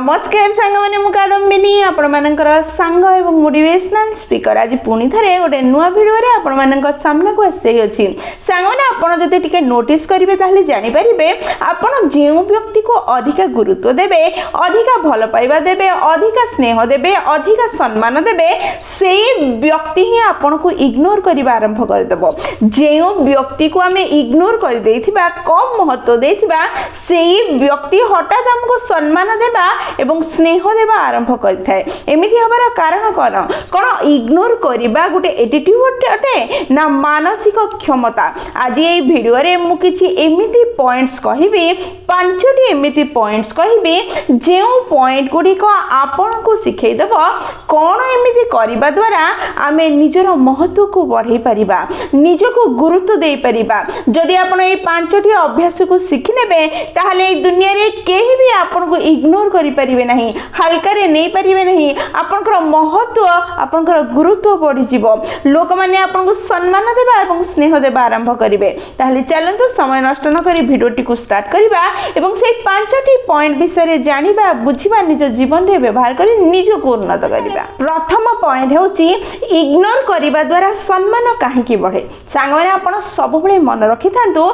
नमस्कार सांग मैंने मु कादम्बिनी आपण मानकर सांग एवं मोटिवेशनल स्पीकर आज पुणी थे गोटे नुआ भिडियो रे आपण मानक सामना को आसी अछि सांग माने आपण जदि टिके नोटिस करिवे ताहले जानि परिबे आपण जे व्यक्ति को अधिक गुरुत्व देबे अधिक भल पाइबा देबे अधिक स्नेह देबे अधिक सम्मान देबे सेही व्यक्ति ही आपण को इग्नोर करिबा आरंभ कर देबो जे व्यक्ति को आमे इग्नोर कर देथिबा कम महत्व देथिबा सेही व्यक्ति हठात हमको सम्मान देबा एवं स्नेह देबा आरंभ करथाय एमिति हबार कारण कोन इग्नोर करिबा गुटे एटीट्यूड अटे ना मानसिक क्षमता आज ए वीडियो रे मु किछि एमिति पॉइंट्स कहिबी पांचटी एमिति पॉइंट्स कहिबी जे पॉइंट गुडी को आपन को सिखै देबो कोन एमिति करिबा द्वारा आमे निजर महत्व को बढ़ाई परिबा निजको गुरुत्व देई परिबा जदि आपण ए पांचटी अभ्यास को सिखि नेबे ताहले ए दुनिया रे केही भी आपन को इग्नोर करि परिबे नहीं हल्का रे नै परिबे नहीं आपनकर महत्व आपनकर गुरुत्व बढ़ी जिवो लोक माने आपन को सम्मान देबा एवं स्नेह देबा आरंभ करिवे ताहले चलंतु समय नष्ट न करी वीडियोटी को स्टार्ट करिबा एवं से पांचटी पॉइंट विषय रे जानिबा बुझिबा निज जीवन रे व्यवहार करी निज को उन्नत करिबा प्रथम पॉइंट होची इग्नोर करिबा द्वारा सम्मान काहे की बढ़े सांग माने आपन सब बळे मन रखि थांतु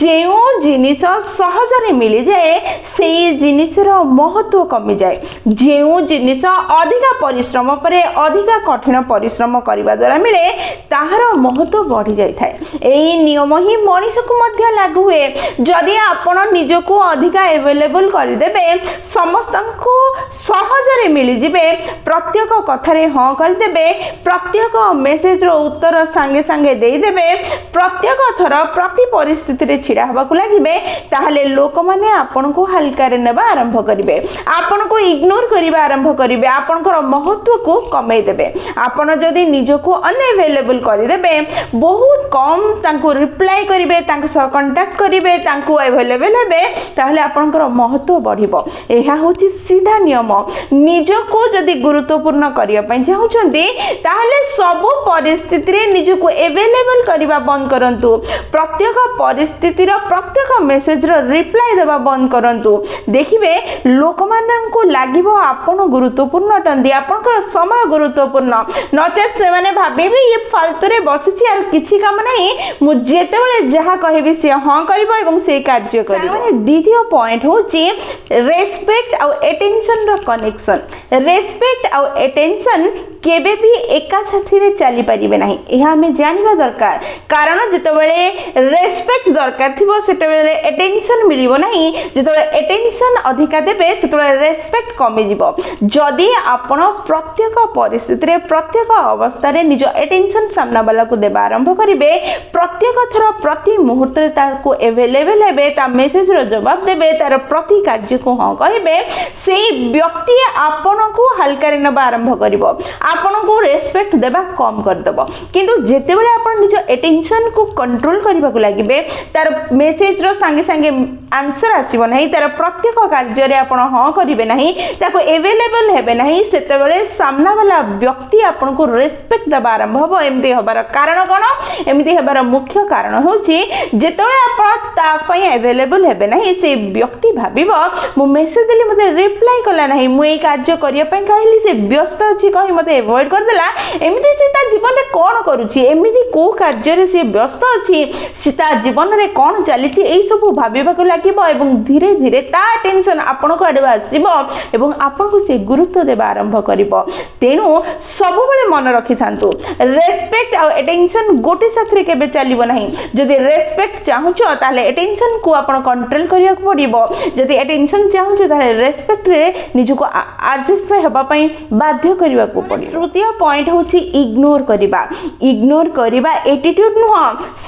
जेउ जिनिस सहज रे मिलि जाए सेही जिनिसर महत्व कमी जाए जेउ जिनिस अधिक परिश्रम परे अधिक कठिन परिश्रम करिबा द्वारा मिले ताहार महत्व बढ़ी जाय थाए एही नियम ही मनीष को मध्य लागू हुए जदि आपण निजको अधिक अवेलेबल कर देबे समस्त को सहज रे मिलि जिवे प्रत्येक कथा रे हां कर देबे प्रत्येक मेसेज रो उत्तर संगे संगे देई देबे प्रत्येक थर प्रति परिस्थिति रे छिड़ा हबा को लागिबे ताहले लोक माने आपण को हल्का रे नेबा आरंभ करिवे आपण को इग्नोर करिबा आरंभ करिवे आपनकर महत्व को कमे देबे आपण जदि निजको अनअवेलेबल कर देबे बहुत कम तांको रिप्लाई करिवे तांको सह कांटेक्ट करिवे तांको अवेलेबल हेबे ताहले आपनकर महत्व बढ़िबो एहा होची सीधा नियम निजको जदि गुरुत्वपूर्ण करिया पय चाहुचंती ताहले सब परिस्थिति रे निजको अवेलेबल करिबा बंद करंतु प्रत्येक परिस्थिति रो प्रत्येक मेसेज रो रिप्लाई देबा बंद करंतु देखिबे लोक माननको लागिबो आपण गुरुत्वपूर्ण अटंदी आपनकर समय गुरुत्वपूर्ण नचेत से माने भाबेबे ये फालतू रे बसिछि आर किछि काम नाही मु जेतेबेले जहा कहिबी से हां करबो एवं से कार्य करबो माने द्वितीय पॉइंट होची रेस्पेक्ट और अटेंशन रो कनेक्शन रेस्पेक्ट और अटेंशन केबे भी एका साथी रे चली परिबे नाही एहा हमें जानिबा दरकार कारण जेतेबेले रेस्पेक्ट दरकार थिबो सेतेबेले अटेंशन मिलिबो नाही जेतेबेले अटेंशन अधिका देबे सेतेबेले रेस्पेक्ट कमी जिवो जदि आपण प्रत्येक परिस्थिति रे प्रत्येक अवस्था रे निज अटेंशन सामना वाला को देबा आरंभ करिवे प्रत्येक थर प्रति मुहूर्त रे ताको अवेलेबल हेबे ता मेसेज रो जवाब देबे तार प्रति कार्य को हां कहिबे सेही व्यक्ति आपण को हल्का रे नबा आरंभ करिवो आपण को रेस्पेक्ट देबा कम कर देबो किंतु जेते बेले आपण निज अटेंशन को कंट्रोल करबा को लागिबे तार मेसेज रो संगे संगे आंसर आसीबो नाही तार प्रत्येक कार्य रे आपण हां करिवे नाही ताको अवेलेबल हेबे नाही सेते बेले सामना वाला व्यक्ति आपण को रेस्पेक्ट देबा आरंभ होबो एमती होबार कारण कोन एमती हेबार मुख्य कारण होची जेतोले आपण ता पई अवेलेबल हेबे नाही से व्यक्ति भाबिबो मु मेसेज देली मते रिप्लाई कला नाही मु ए कार्य करिया पई कहली से व्यस्त अछि कहि मते अवॉइड कर देला एमिति से ता जीवन रे कोन करूची एमिति को कार्य रे से व्यस्त अछि सीता जीवन रे कोन चलीची एई सब भाबिबा को लागिबो एवं धीरे धीरे ता टेंशन आपण को आडवा आसीबो एवं आपण को से गुरुत्व देबा आरंभ करिवो तेनु सब बेले मन रखि थांतु रेस्पेक्ट और अटेंशन गोटे साथ रे केबे चलिबो नाही जदि रेस्पेक्ट चाहुचो ताले अटेंशन को आपण कंट्रोल करिया को पड़िबो जदि अटेंशन चाहुचो ताले रेस्पेक्ट रे निजको एडजस्ट हेबा पई बाध्य करिवा को पड़िबो तृतीय पॉइंट होची इग्नोर करिबा एटीट्यूड नुह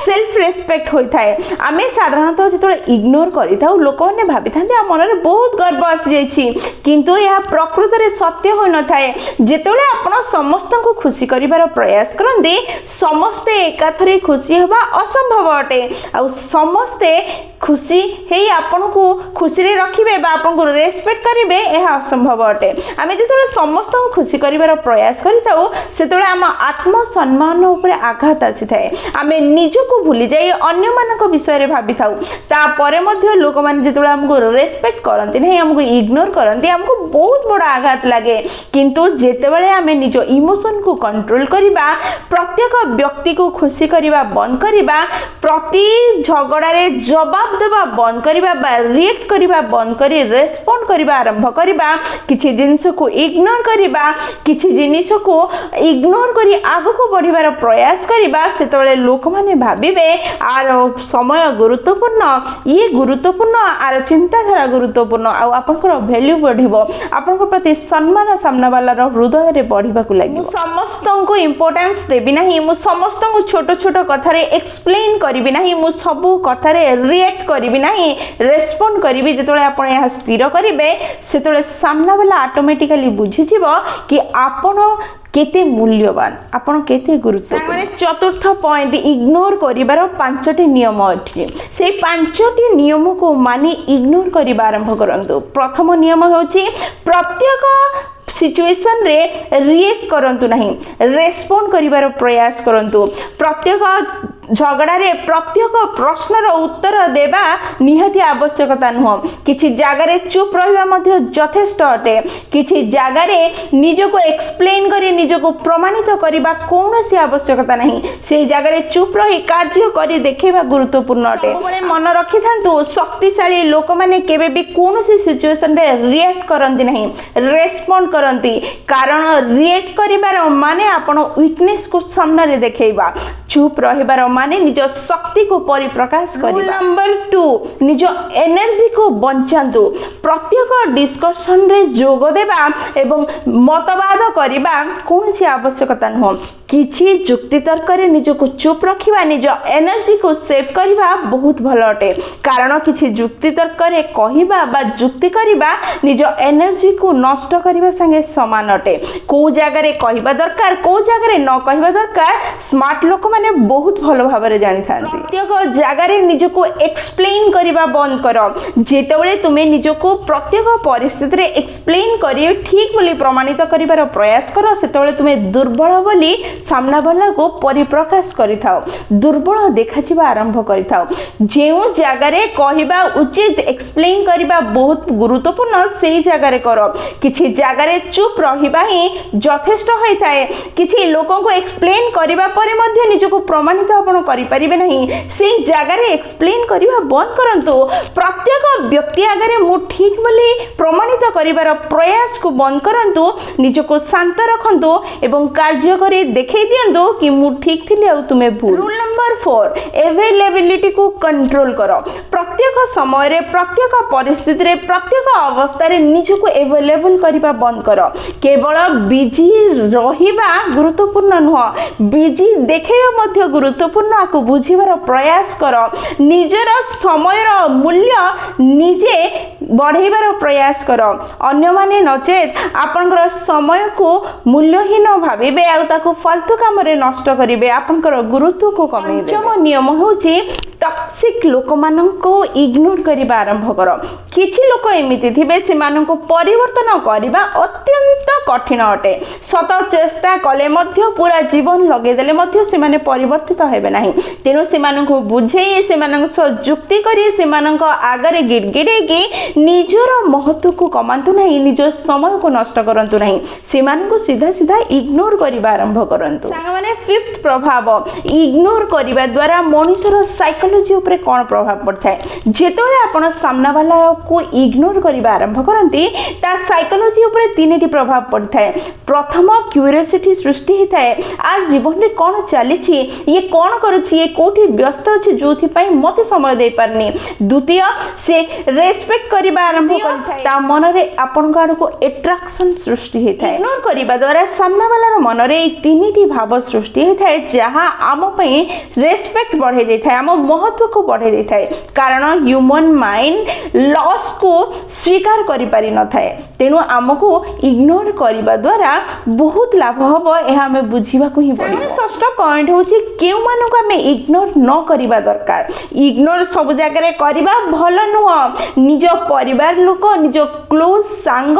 सेल्फ रेस्पेक्ट होई थाए आमे साधारणतः जेतोले इग्नोर करि थाउ लोक माने भाबि थांते आ मन रे बहुत गर्व आसी जाईछि किंतु यह प्रकृति रे सत्य होई न थाए जेतोले आपण समस्त को खुशी करिवार प्रयास करंदी समस्ते एकाथरे खुशी होबा असंभव अटे आ समस्ते खुशी हेई आपण को खुशी रे रखिबे बा आपण को रेस्पेक्ट करिवे एहा असंभव अटे आमे जेतबेले समस्त खुशी करिवार प्रयास करिताउ सेतबेले आम आत्मसम्मान उपरे आघात आसीथाए आमे निजको भूली जाई अन्य मानक विषय रे भाबी थाउ तापरे मध्ये लोक माने जेतबेले हमको रेस्पेक्ट करंती नहीं हमको इग्नोर करंती हमको बहुत बड़ा आघात लागे किंतु जेतेबेले आमे निज इमोशन को कंट्रोल करिबा प्रत्येक व्यक्ति को खुशी करिबा बंद करिबा प्रति झगड़ा रे जवाब देबा बंद करिबा बा रिएक्ट करिबा बंद करी रेस्पोंड करिबा आरंभ करिबा किछि जिंस को इग्नोर करिबा किछि जिनिस को इग्नोर करी आगो को बढ़िबार प्रयास करिबा सेतबेले लोक माने भाबिबे आर समय गुरुत्वपूर्ण ये गुरुत्वपूर्ण आर चिंताधारा गुरुत्वपूर्ण आ आपनकर वैल्यू बढ़िबो आपनकर प्रति सम्मान सामना वाला हृदय रे बढ़िबा को लागिबो समस्त को इंपोर्टेंस देबी नाही मु समस्त को छोट छोट कथा रे एक्सप्लेन करबी नाही मु सब कथा रे रिएक्ट करबी नाही रेस्पोंड करबी जेतोले आपण या स्थिर करिवे सेतोले सामना वाला ऑटोमेटिकली बुझी जिवो कि आपण केते मूल्यवान आपण केते गुरुत्वपूर्ण चतुर्थ पॉइंट इग्नोर करिवार पांचटी नियम अछि से पांचटी नियम को मानी इग्नोर करिबा आरंभ करंतु प्रथम नियम होछि प्रत्येक सिचुएशन रे रिएक्ट करंतु नहीं रेस्पोंड करिवार प्रयास करंतु प्रत्येक झगड़ा रे प्रत्येक प्रश्नर उत्तर देबा निहाती आवश्यकता नुह किछि जागा रे चुप रहिबा मध्ये यथेष्ट अटे किछि जागा रे निजको एक्सप्लेन करी निजको प्रमाणित करिबा कोनोसी आवश्यकता नहीं से जागा रे चुप रही कार्य करी देखेबा गुरुत्वपूर्ण अटे सबले मन रखि थांतु शक्तिशाली लोक माने केबे भी कोनोसी सिचुएशन रे रिएक्ट करंती नहीं रेस्पोंड करंती कारण रिएक्ट करिबार माने आपण वीकनेस को सामने रे देखेबा चुप रहिबार माने निज शक्ति को परिप्रकाश करिबा नंबर 2 निज एनर्जी को बंचांतु प्रत्येक डिस्कशन रे जोग देबा एवं मतवाद करिबा कोनसी आवश्यकता न किछि जुक्ति तर्क रे निज को चुप रखिबा निज एनर्जी को सेव करिबा बहुत भलो अटे कारण किछि जुक्ति तर्क रे कहिबा बा जुक्ति करिबा निज एनर्जी को नष्ट करिबा संगे समान अटे को जागा रे कहिबा दरकार को जागा रे न कहिबा दरकार स्मार्ट लोक माने बहुत भलो भाबरे जानि थांती प्रत्येक जागा रे निज को एक्सप्लेन करिबा बंद करो जेतेबेले तुमे निज को प्रत्येक परिस्थिति रे एक्सप्लेन करी ठीक बोली प्रमाणित करिवार प्रयास करो सेतेबेले तुमे दुर्बल बोली सामना वाला को परिप्रकाश करिथाओ दुर्बल देखाजिबा आरंभ करिथाओ जेउ जागा रे कहिबा उचित एक्सप्लेन करिबा बहुत गुरुत्वपूर्ण सेही जागा रे करो किछि जागा रे चुप रहिबा ही यथेष्ट होई थाए किछि लोकन को एक्सप्लेन करिबा परे मध्ये निज को प्रमाणित आपण करि परिबे नहीं सेही जागा रे एक्सप्लेन करिबा बंद करंतु प्रत्येक व्यक्ति आगे मु ठीक बोली प्रमाणित करिवार प्रयास को बंद करंतु निज को शांत रखंतु एवं कार्य करी देखै दियंतु कि मु ठीक थिले आ तुमे भूल रूल नंबर 4 अवेलेबिलिटी को कंट्रोल करो प्रत्येक समय रे प्रत्येक परिस्थिति रे प्रत्येक अवस्था रे निज को अवेलेबल करिबा बंद करो केवल बिजी रहिबा गुरुत्वपूर्ण नुह बिजी देखैबा मध्ये गुरुत्वपूर्ण आको बुझिबार प्रयास करो निजर समय मूल्य निजे बढ़ेबार प्रयास करो अन्य माने नचेत आपनकर समय को मूल्यहीन भाबिबे आ ताको फालतू काम रे नष्ट करिवे आपनकर गुरुत्व को कमे देबे पंचम नियम होची टॉक्सिक लोक मानन को इग्नोर करिबा आरंभ करो किछि लोक एमिति थिबे से मानन को परिवर्तन करिबा अत्यंत कठिन अटे सत चेष्टा कले मध्ये पूरा जीवन लगे देले मध्ये से माने परिवर्तित हेबे नाही तेनो से मानन को बुझेई से मानन सो जुक्ति करी से मानन को आगरे गिडगिडे की निजर महत्व को कमांतु नाही निज समय को नष्ट करंतु नाही से मानन को सीधा सीधा इग्नोर करिबा आरंभ करंतु संग माने फिफ्थ प्रभाव इग्नोर करिबा द्वारा मनुष्यर साइकोलॉजी ऊपर कोन प्रभाव पड़थाय जेतोले आपण सामना वाला को इग्नोर करिबा आरंभ करंती ता साइकोलॉजी ऊपर तीनटी प्रभाव पड़थाय प्रथम क्यूरियोसिटी सृष्टि हिताय आज जीवन रे कोन चली छी ये कोन करूची ये कोठी व्यस्त अछि जोथि पई मते समय दे पारनी द्वितीय से रेस्पेक्ट करिबा आरंभ करथाय ता मन रे आपण गाड को अट्रैक्शन सृष्टि हिताय इग्नोर करिबा द्वारा सामना वाला मन रे तीनटी भाव सृष्टि हिताय जहां आम पई रेस्पेक्ट बढ़े देथाय आम महत्व को बढ़ाई दे थाए कारण ह्यूमन माइंड लॉस को स्वीकार करि पारि न थाए तेणु आमको इग्नोर करबा द्वारा बहुत लाभ हबो एहा हमें बुझिबा को ही पड़िबो। षष्ठ पॉइंट होची केउ मानको हमें इग्नोर न करिबा दरकार। इग्नोर सब जगह रे करिबा भलो नुह। निज परिवार लोक निज क्लोज सांग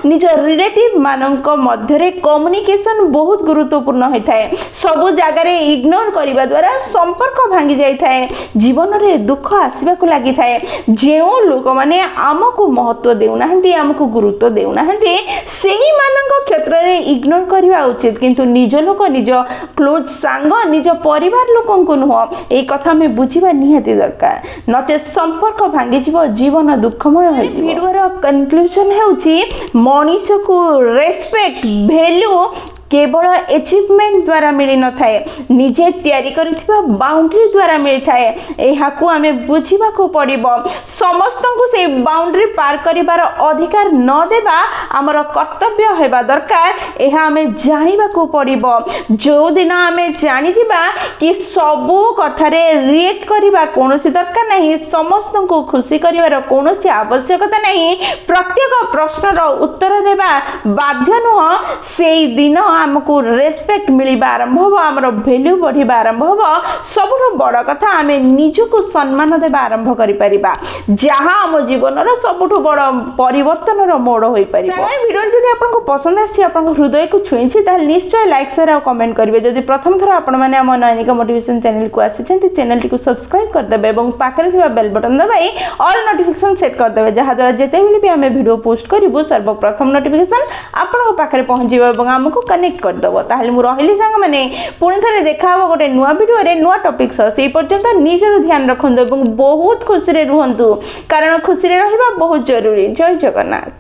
निज रिलेटिव मानक मध्य रे कम्युनिकेशन बहुत गुरुत्वपूर्ण होय थाए। सब जगह रे इग्नोर करिबा द्वारा संपर्क भांगी जाय थाए जीवन रे दुख आसीबा को लागि थाए। जेउ लोक माने आमको महत्व देउनाहंती आमको गुरुत्व देउनाहंती सेही मानक क्षेत्र रे इग्नोर करिबा उचित किंतु निज लोक निज क्लोज सांग निज परिवार लोकन को नुह ए कथा में बुझिबा निहाती दरकार नचे संपर्क भांगी जीव जीवन दुखमय होय। वीडियो कंक्लूजन हेउची मनीष को रेस्पेक्ट वैल्यू केवल अचीवमेंट द्वारा मिली न थाए निजे तैयारी करिथिबा बाउंड्री द्वारा मिली थाए। एहाकू हमें बुझिबा को पड़िबो समस्त को से बाउंड्री पार करिबार अधिकार न देबा हमर कर्तव्य हेबा दरकार। एहा हमें जानिबा को पड़िबो जो दिन हमें जानि दिबा कि सबु कथारे रिएक्ट करिबा कोनोसी दरकार नहीं समस्त को खुशी करिवार कोनोसी आवश्यकता नहीं प्रत्येक प्रश्नर उत्तर देबा बाध्य नुह सेई दिन आमको रेस्पेक्ट मिलवा आरंभ हम आमर वैल्यू बढ़िबा आरंभ हम सबुठ बड़ कथा आम निजको सम्मान देवा आरंभ करिपरिबा जहाँ आम जीवन सबुठ बड़ परिवर्तन मोड़ हो पार। वीडियो जदि आपको पसंद आसी हृदय को छुई निश्चय लाइक शेयर और कमेंट करेंगे। जदि प्रथम थर आपण मैंने आम नयनिका मोटिवेशन चैनल को आसी चैनल को सब्सक्राइब करदे और पाखे बेल बटन दबाई ऑल नोटिफिकेशन सेट करदे जहाँद्वारा जिते भी आम वीडियो पोस्ट करूँ सर्वप्रथम नोटिफिकेशन आपको पाखे पहुँचे और आमको कनेक्ट करदब। ताहले मु रहिली संग माने पुणी थरे देखा हो गोटे नुआ वीडियो रे नुआ टॉपिक सह से पर्यंत निजर ध्यान रखंतु और बहुत खुशी रे रुहंतु कारण खुशी रे रहिबा बहुत जरूरी। जय जगन्नाथ।